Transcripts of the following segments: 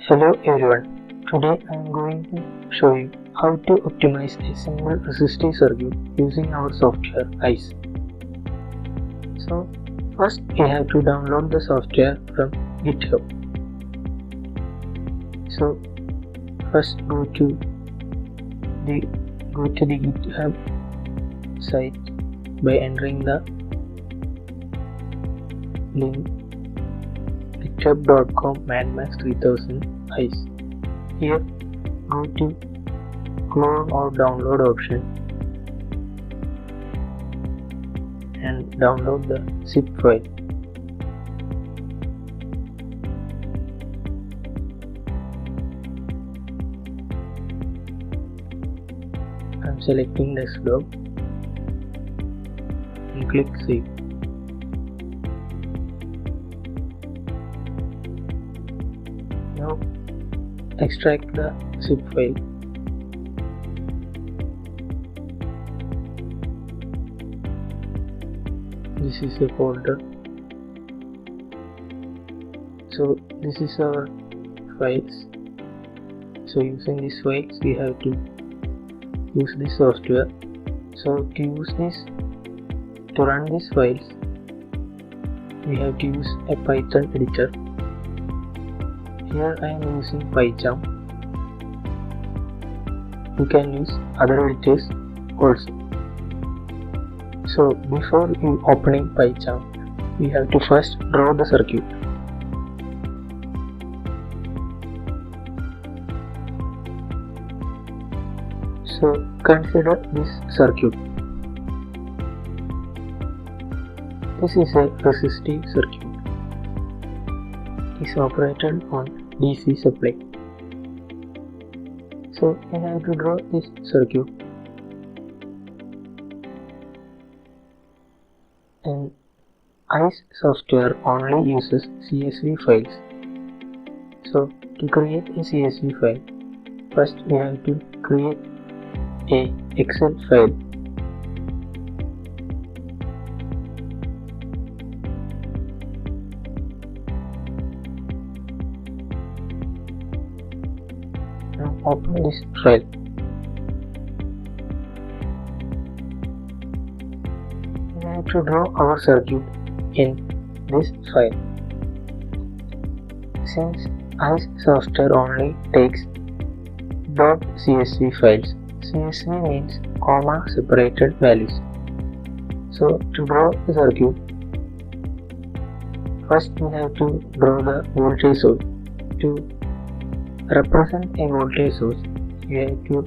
Hello everyone, today I am going to show you how to optimize a simple resistive circuit using our software ICE. So first we have to download the software from GitHub. So first go to the GitHub site by entering the link github.com madmax3000 ICE. Here go to clone or download option and download the zip file. I'm selecting desktop and click save. Now extract the zip file. This is a folder. So this is our files. So using these files we have to use this software. So to use this, to run these files, we have to use a Python editor. Here I am using PyCharm. You can use other editors also. So before you opening PyCharm, we have to first draw the circuit. So consider this circuit. This is a resistive circuit. It is operated on DC supply. So we have to draw this circuit, and ICE software only uses CSV files. So to create a CSV file, first we have to create a Excel file. Now open this file. We have to draw our circuit in this file. Since ICE software only takes .csv files, CSV means comma separated values. So to draw the circuit, first we have to draw the voltage source. To represent a voltage source, you have to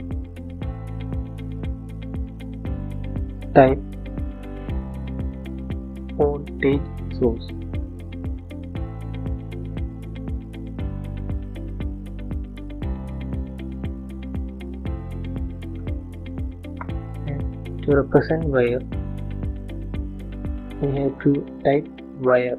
type voltage source. And to represent wire, we have to type wire.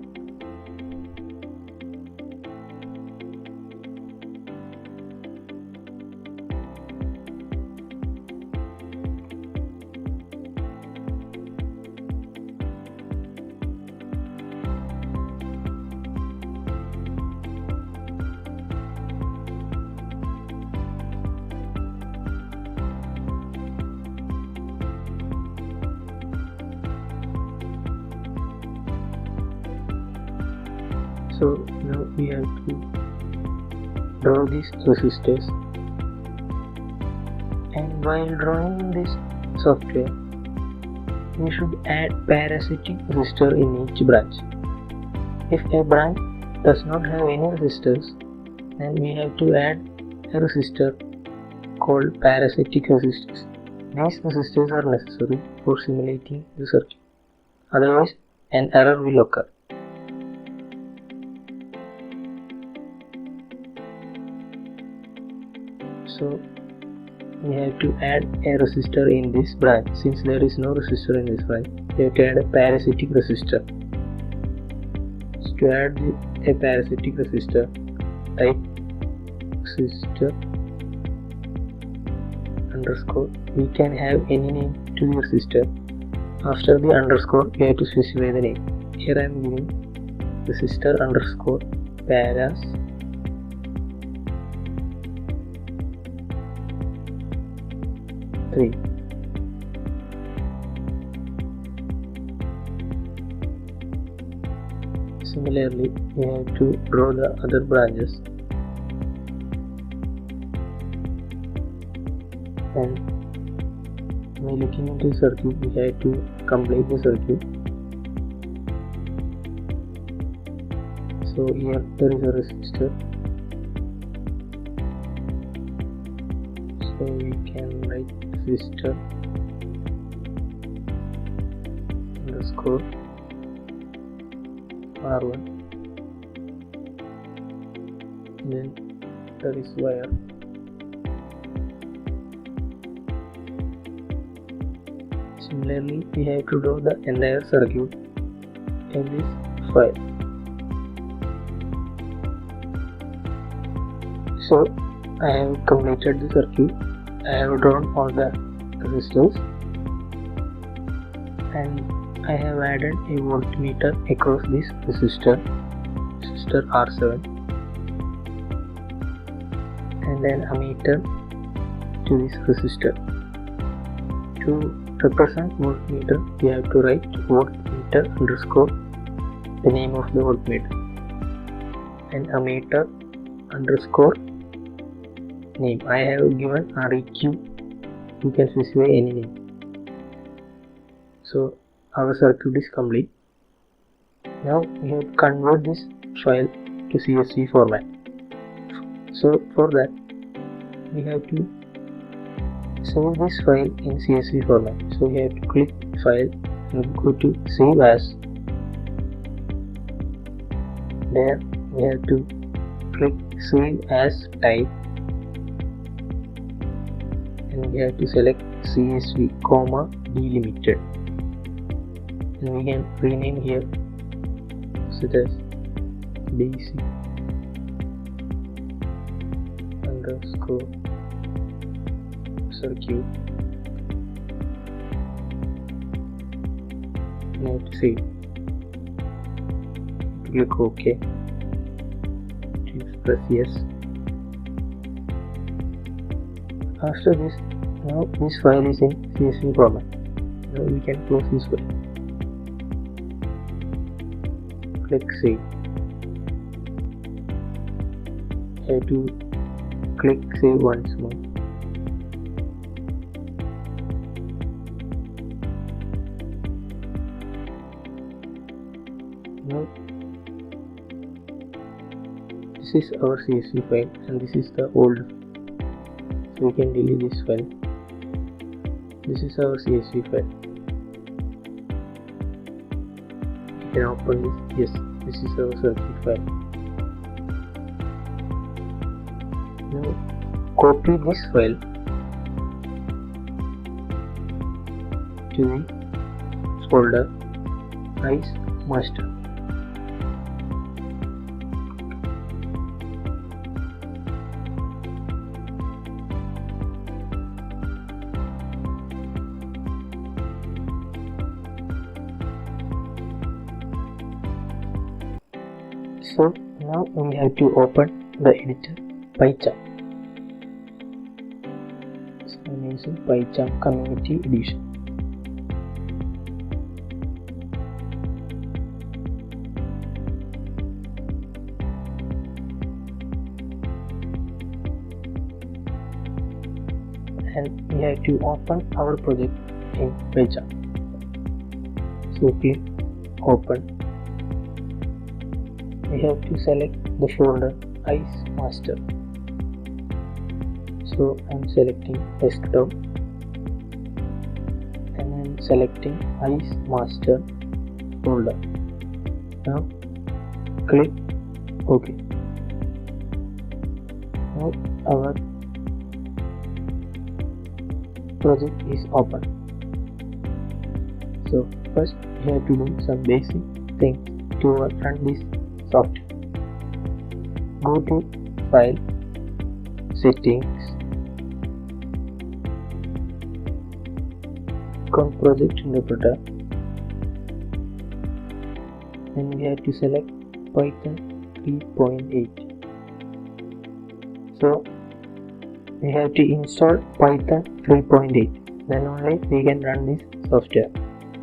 So now we have to draw these resistors, and while drawing this software, we should add parasitic resistor in each branch. If a branch does not have any resistors, then we have to add a resistor called parasitic resistors. These resistors are necessary for simulating the circuit, otherwise an error will occur. So we have to add a resistor in this branch. Since there is no resistor in this branch, we have to add a parasitic resistor. So to add a parasitic resistor, type resistor underscore. We can have any name to the resistor. After the underscore, we have to specify the name. Here I am giving resistor underscore paras 3. Similarly, we have to draw the other branches, and by looking into the circuit, we have to complete the circuit. So here there is a resistor, so we can write resistor underscore R1, then there is wire. Similarly, we have to draw the entire circuit in this file. So I have completed the circuit. I have drawn all the resistors, and I have added a voltmeter across this resistor R7, and an ammeter to this resistor. To represent voltmeter, we have to write voltmeter underscore the name of the voltmeter, and ammeter underscore name. I have given REQ. You can specify any name. So our circuit is complete. Now we have to convert this file to CSV format. So for that, we have to save this file in CSV format. So we have to click File and go to Save As. There we have to click Save As Type, and we have to select CSV, delimited, and we can rename here such as DC underscore circuit. Now to save, click OK, press yes. After this, now this file is in CSV format. Now we can close this file. Click save. I have to click save once more. Now this is our CSV file, and this is the old. So we can delete this file. This is our CSV file. You can open this. Yes, this is our circuit file. Now copy this file to the folder ICE master. So now we have to open the editor PyCharm. So I'm using PyCharm Community Edition. And we have to open our project in PyCharm. So click Open. We have to select the folder ICE master. So I'm selecting desktop, and I'm selecting ICE master folder. Now click OK. Now our project is open. So first we have to do some basic things to run this software. Go to File, Settings, on Project Interpreter, and we have to select Python 3.8. So we have to install Python 3.8. then only we can run this software.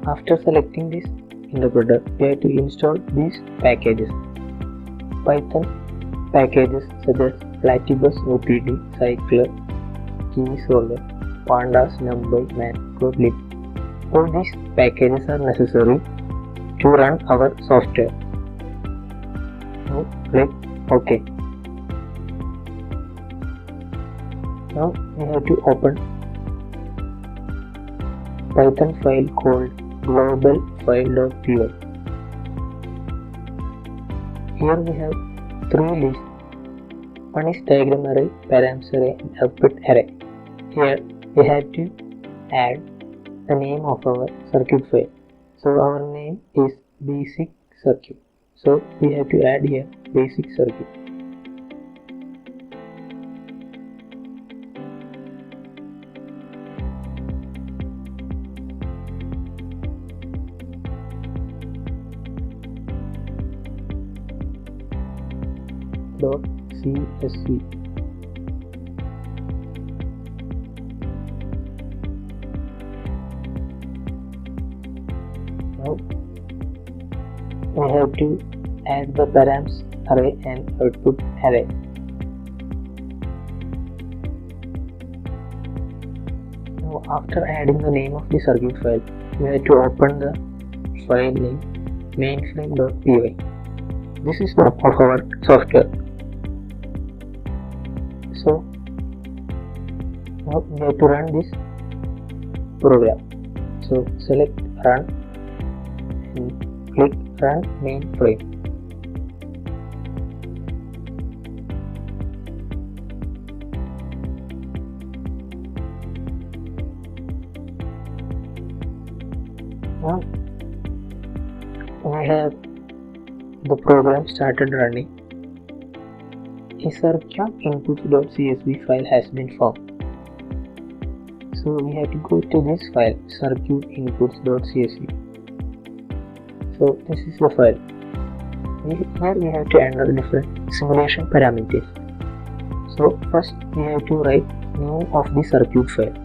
After selecting this interpreter, we have to install these packages. Python packages such as Platypus OPD, Cycler, KeySolver, Pandas, NumPy, Matplotlib. All these packages are necessary to run our software. Now click OK. Now we have to open Python file called globalfile.py. Here we have three lists. One is diagram array, params array, and output array. Here we have to add the name of our circuit file. So our name is basic circuit. So we have to add here basic circuit. .csv. Now we have to add the params array and output array. Now after adding the name of the circuit file, we have to open the file name mainframe.py. This is the name of our software. So now we have to run this program. So select run and click run mainframe. Now we have the program started running. A circuit inputs.csv file has been formed. So we have to go to this file circuit inputs.csv. So this is the file. Here we have to enter different simulation parameters. So first we have to write name of the circuit file.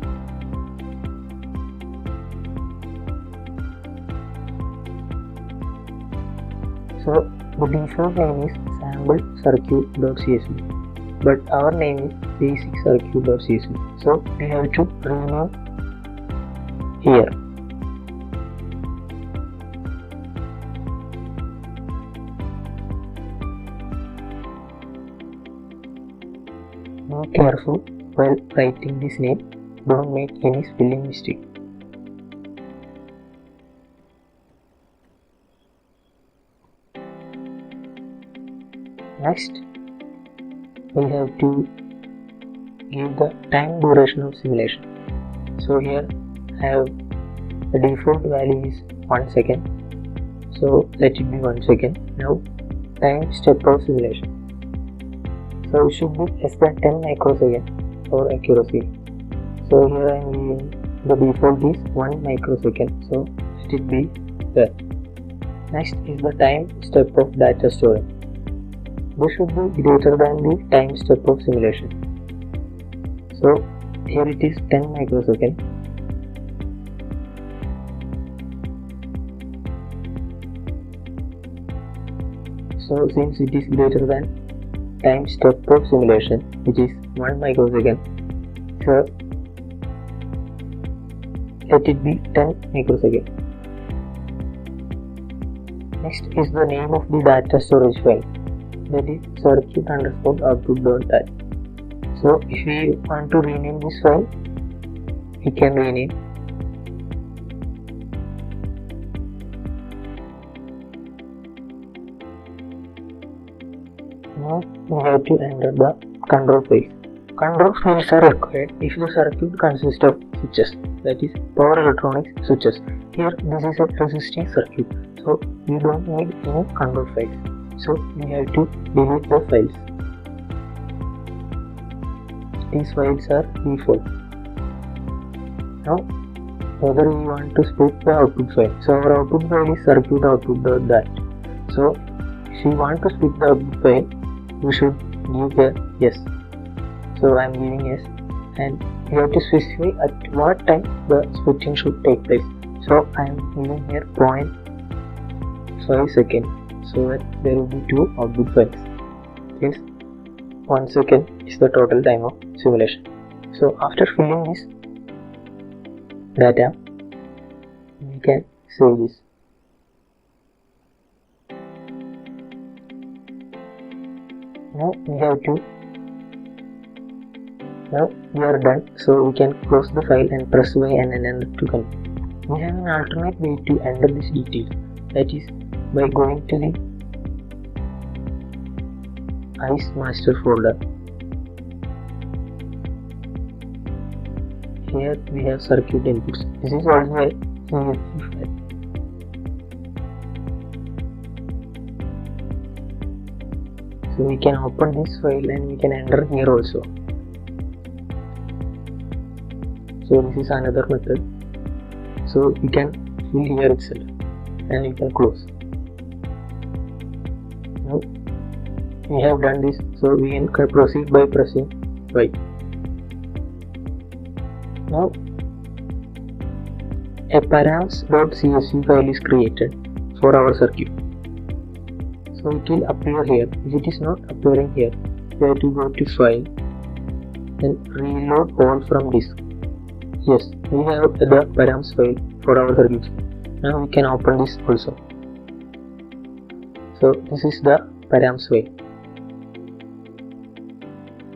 So the default name is sample circuit.csv, but our name is basic circuit.csv. So we have to rename here. Be careful while writing this name, don't make any spelling mistake. Next, we have to give the time duration of simulation. So here I have the default value is 1 second. So let it be 1 second. Now time step of simulation. So it should be less than 10 microseconds for accuracy. So here I am giving the default is 1 microsecond. So let it be there. Next is the time step of data storage. This should be greater than the time step of simulation. So here it is 10 microseconds. So since it is greater than time step of simulation, which is 1 microsecond, so let it be 10 microseconds. Next is the name of the data storage file, that is circuit_output.dat. So if we want to rename this file, we can rename. Now we have to enter the control fields. Control fields are required if the circuit consists of switches, that is power electronics switches. Here this is a resisting circuit, so we don't need any control files. So we have to delete the files. These files are default. Now whether we want to split the output file. So our output file is circuit_output.dat. So if we want to split the output file, we should give a yes. So I am giving yes, and you have to specify at what time the splitting should take place. So I am giving here 0.5 seconds so that there will be 2 output files. Since 1 second is the total time of simulation. So after filling this data, we can save this. Now we are done, so we can close the file and press Y and enter to continue. We have an alternate way to enter this detail, that is by going to the ICE master folder. Here we have circuit inputs. This is also a CSV file. So we can open this file and we can enter here also. So this is another method. So we can fill here itself and we can close. Now we have done this, so we can proceed by pressing Y. Now a params.csv file is created for our circuit. So it will appear here. If it is not appearing here, we have to go to file and reload all from disk. Yes, we have the params file for our circuit. Now we can open this also. So this is the params file.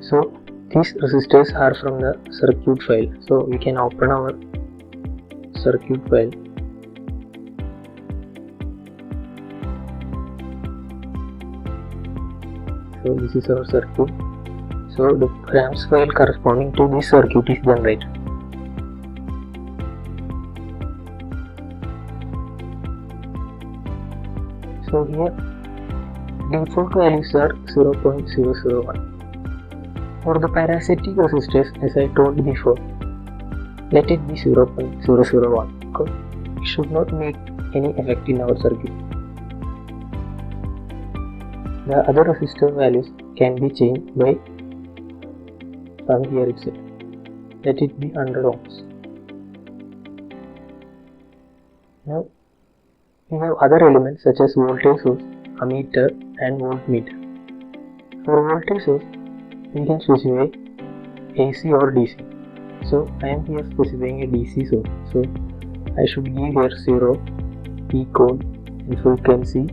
So these resistors are from the circuit file. So we can open our circuit file. So this is our circuit. So the params file corresponding to this circuit is generated. So here default values are 0.001. For the parasitic resistors, as I told before, let it be 0.001 because it should not make any effect in our circuit. The other resistor values can be changed by from here itself. Let it be 100 ohms. Now we have other elements such as voltage source, ammeter and voltmeter. For voltage source, we can specify AC or DC. So I am here specifying a DC source. So I should give here 0, peak code and frequency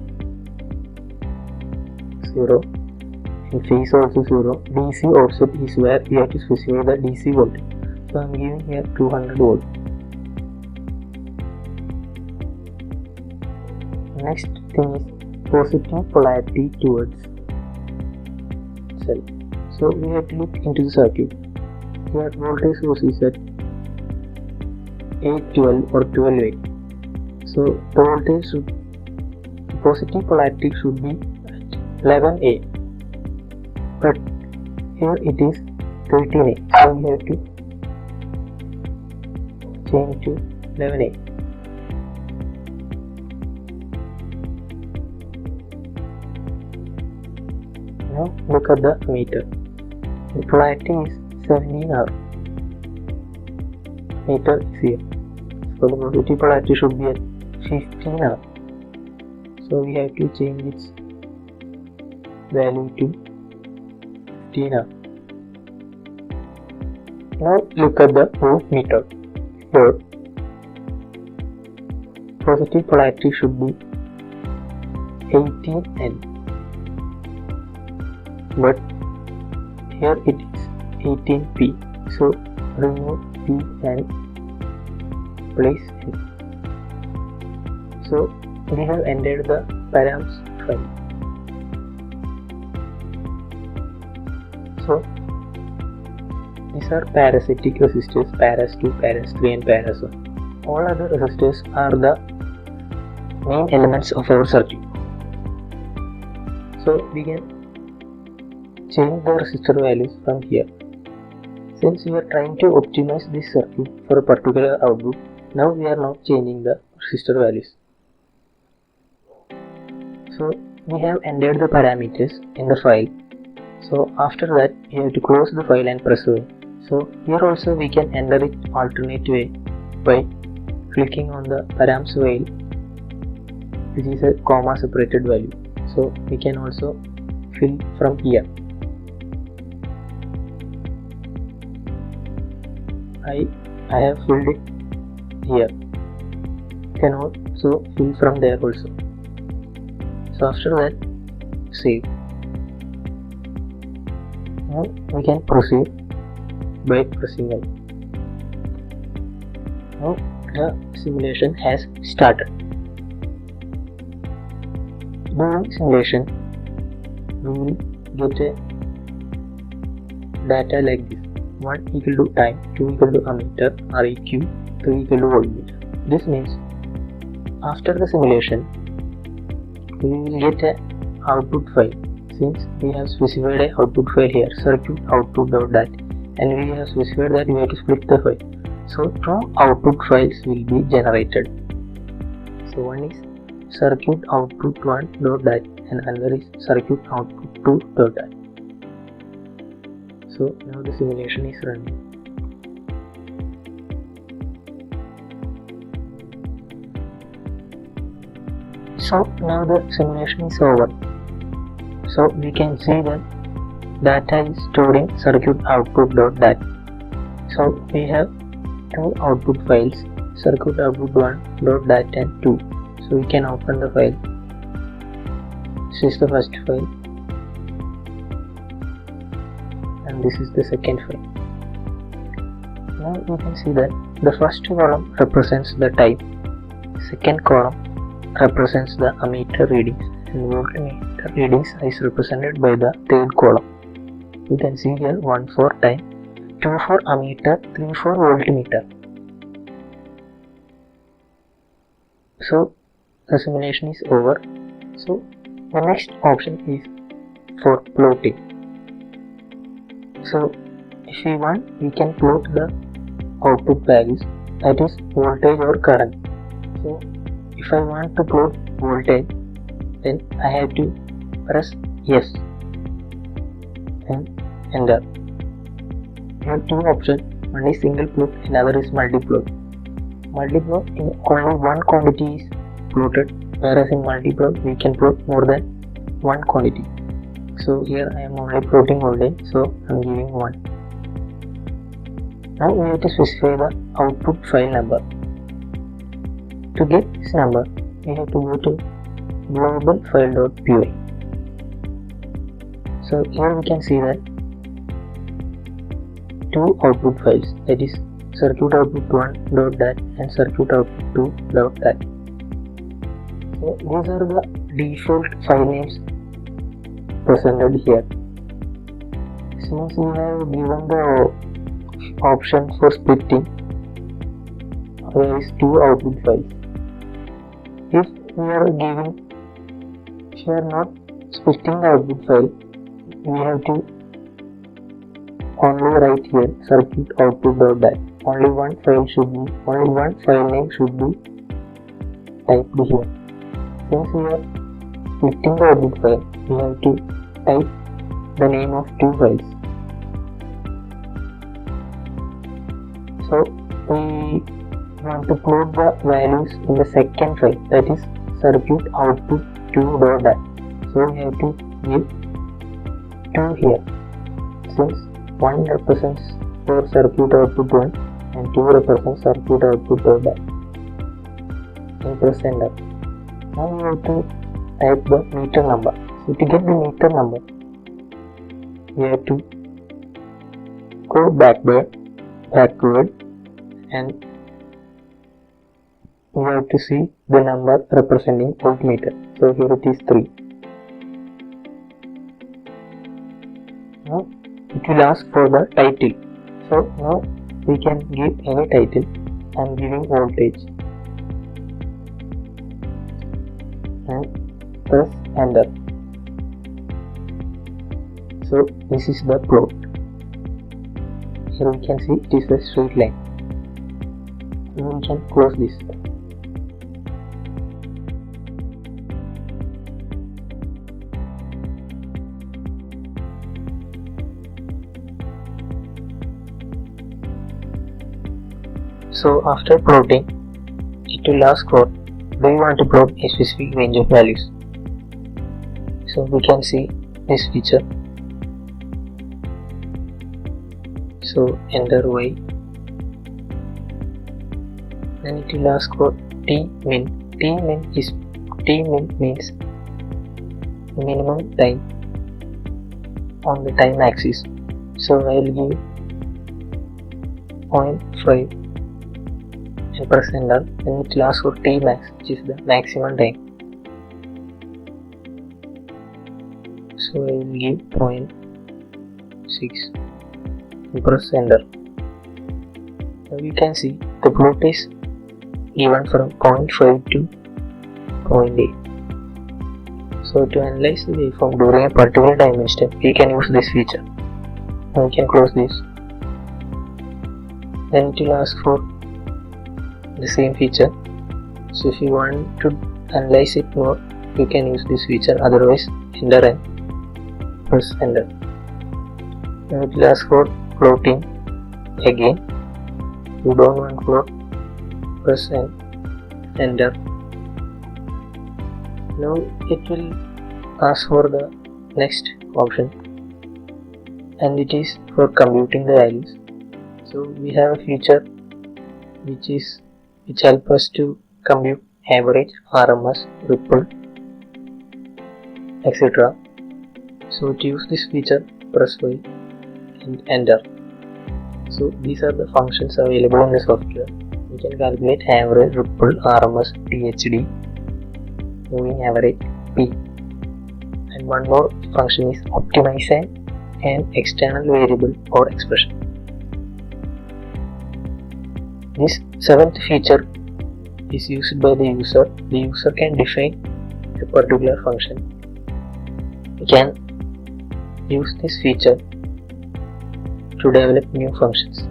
0, and phase also 0. DC offset is where we have to specify the DC voltage. So I am giving here 200 volt. Next thing is positive polarity towards cell. So we have to look into the circuit. Here voltage source is at 812 or 12A. So the voltage should, positive polarity should be at 11A. But here it is 13A. So we have to change to 11A. Now look at the meter. The polarity is 17R. Meter is here. So the positive polarity should be at 15R. So we have to change its value to 15R. Now look at the voltmeter. Here positive polarity should be 18N. But here it is 18P. So remove P and place N. So we have entered the params file. So these are parasitic resistors, paras 2, paras 3 and paras 1. All other resistors are the main elements of our circuit. So we can change the resistor values from here. Since we are trying to optimize this circuit for a particular output, now we are not changing the resistor values. So we have entered the parameters in the file. So after that we have to close the file and press O. So here also we can enter it alternate way by clicking on the params file, which is a comma separated value. So we can also fill from here. I have filled it here. You can also fill from there also. So after that, save. Now we can proceed by pressing I. Now the simulation has started. During simulation, we will get a data like this: 1 equal to time, 2 equal to ammeter, REQ, 3 equal to voltmeter. This means after the simulation, we will get a output file. Since we have specified a output file here, circuit output.dat, and we have specified that we have to split the file. So two output files will be generated. So one is circuit output1.dat and another is circuit output2.dat. So now the simulation is running. So now the simulation is over. So we can see that data is stored in circuit output.dat. So we have two output files, circuit output1.dat and 2. So we can open the file. This is the first file and this is the second file. Now you can see that the first column represents the type, second column represents the ammeter readings, and voltmeter readings is represented by the third column. You can see here 1 for time, 2 for ammeter, 3 for voltmeter. So the simulation is over. So the next option is for plotting. So if we want, we can plot the output values, that is voltage or current. So if I want to plot voltage, then I have to press yes and enter. We have two options, one is single plot, another is multi-plot. Multi-plot, in only one quantity is plotted, whereas in multi-plot we can plot more than one quantity. So here I am only plotting voltage, so I am giving 1. Now we have to specify the output file number. To get this number, we have to go to global file.py. So here we can see that two output files, that is circuit output1.dat and circuit output2.dat. So these are the default file names presented here. Since we have given the option for splitting, there is two output files. If we are not splitting the output file, we have to only write here circuit output.dat. Only one file name should be typed here. Since we are splitting the output file, we have to type the name of two files. So we want to plot the values in the second file, that is circuit output2.dat. So we have to give 2 here, since 1 represents for circuit output1 and 2 represents circuit output.dat. And press enter. Now we have to type the meter number. So to get the meter number, we have to go backward and we have to see the number representing voltmeter. So here it is 3. Now it will ask for the title. So now we can give any title. I am giving voltage and press enter. So this is the plot. Here we can see it is a straight line. Now we can close this. So after plotting, it will ask for, do you want to plot a specific range of values? So we can see this feature. So enter y. Then it will ask for tmin. Tmin means minimum time on the time axis. So I will give 0.5 and press enter. Then it will ask for tmax, which is the maximum time. So I will give 0.6 and press enter. Now you can see the plot is given from 0.5 to 0.8. So to analyze the waveform during a particular time instant, we can use this feature. Now we can close this. Then it will ask for the same feature. So if you want to analyze it more, you can use this feature. Otherwise, enter and press enter. Now it will ask for plotting again. You don't want plot, press and enter. Now it will ask for the next option, and it is for computing the values. So we have a feature which helps us to compute average, RMS, ripple, etc. So to use this feature, press Y and enter. So these are the functions available in the software. We can calculate average, ripple, RMS, THD, moving average, P, and one more function is optimize an external variable or expression. This seventh feature is used by the user. The user can define a particular function. We can use this feature to develop new functions.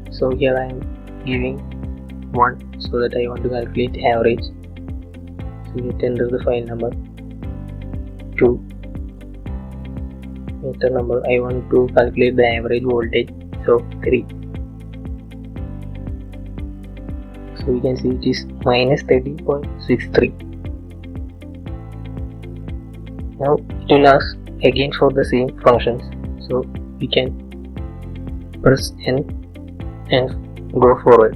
So here I am giving 1 so that I want to calculate average. So you enter the file number. 2 enter number, I want to calculate the average voltage, so 3. So we can see it is minus 30.63. Now it will ask again for the same functions, so we can press N and go forward.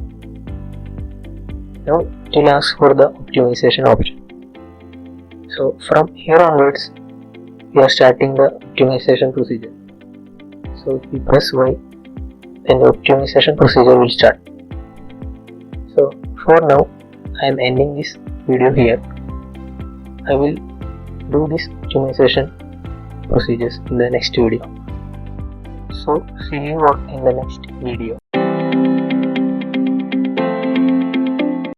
Now it will ask for the optimization option. So from here onwards, we are starting the optimization procedure. So if we press Y, then the optimization procedure will start. So for now, I am ending this video here. I will do this optimization procedures in the next video. So see you all in the next video.